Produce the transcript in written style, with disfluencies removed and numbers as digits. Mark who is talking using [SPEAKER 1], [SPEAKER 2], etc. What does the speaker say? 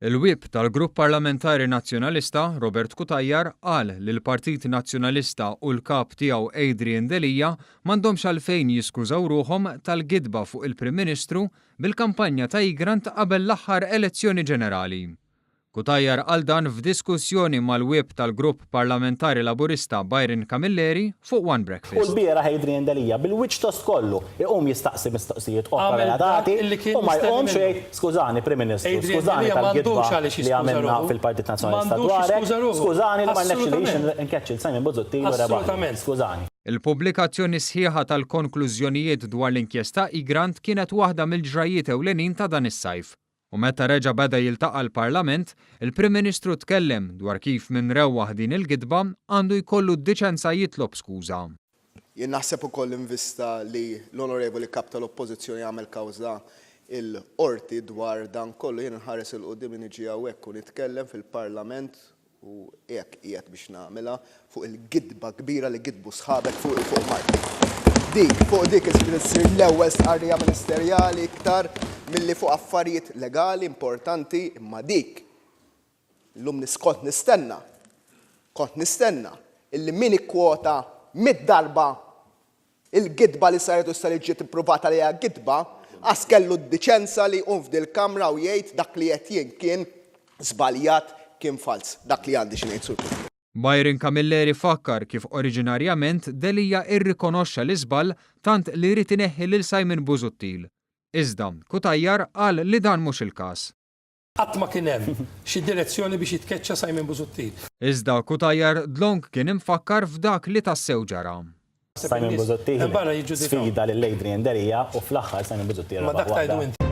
[SPEAKER 1] Il-whip tal-Grupp Parlamentari Nazzjonalista, Robert Kutajjar, qal li l-Partit Nazzjonalista u l-kap tiegħu Adrian Delija m'għandhomx għalfejn jiskużaw ruhom tal-gidba fuq il-Prim Ministru bil-kampanja ta' Igrant qabel l-aħħar elezzjoni ġenerali. Kutajjar qal dan f'diskussjoni mal-whip tal-Grupp Parlamentari Laburista Byron Camilleri fuq One Breakfast.
[SPEAKER 2] U l-bieraħ Adrian Delija bil-wiċċ tost kollu iqum jistaqsi mistoqsijiet oħra relatati u ma jqumx jgħid skużani Prim Ministru, skużani tal-gidba li għamilna fil-Partit Nazzjonalista dwarek, skużani li ma rnexxilix inkeċċil Simon Busuttil u rebaħ. Skużani.
[SPEAKER 1] Il-pubblikazzjoni sħiħa tal-konklużjonijiet dwar l-inkjesta Igrant kienet waħda mill-ġrajiet ewlenin ta' dan is-sajf. U meta reġa' beda jiltaqa' l-Parlament, il-Prim Ministru tkellem dwar kif minn rewwaħ din il-gidba għandu jkollu d-diċenza jitlob skuża.
[SPEAKER 3] Jien naħseb ukoll invista li l-Onorevoli Kap tal-Oppożizzjoni għamel kawża il-qorti dwar dan kollu jien nħares il-qudiem niġi hawnhekk u nitkellem fil-Parlament u hekk qiegħed biex nagħmilha fuq il-gidba kbira li gidbu sħabek fuq Marti. Fuq dik issir l-ewwel stqarrija ministerjali iktar milli fuq affarijiet legali importanti imma dik. Llum kont nistenna illi min ikkwota mid-darba il-gidba li saret u sar ġiet ippruvata li hija gidba għas kellu d-diċenza li jqum f'dil-Kamra u jgħid dak li qed jien kien żbaljat kien fals. Dak li għandi xi ngħid sur.
[SPEAKER 1] Byron Camilleri fakkar kif oriġinarjament Delija irrikonoxxa l-iżball tant li jrid ineħħi lil Simon Busuttil. Iżda, Kutajjar qal li dan mhux il-każ.
[SPEAKER 4] Qatt ma kien hemm xi direzzjoni biex jitkeċċa Simon Busuttil.
[SPEAKER 1] Iżda Kutajjar dlonk kien imfakkar f'dak li tassew ġara.
[SPEAKER 2] Simon Busuttil sfida lil Adrian Delija u fl-aħħar Simon Busuttil.
[SPEAKER 4] Ma dak tajdu inti.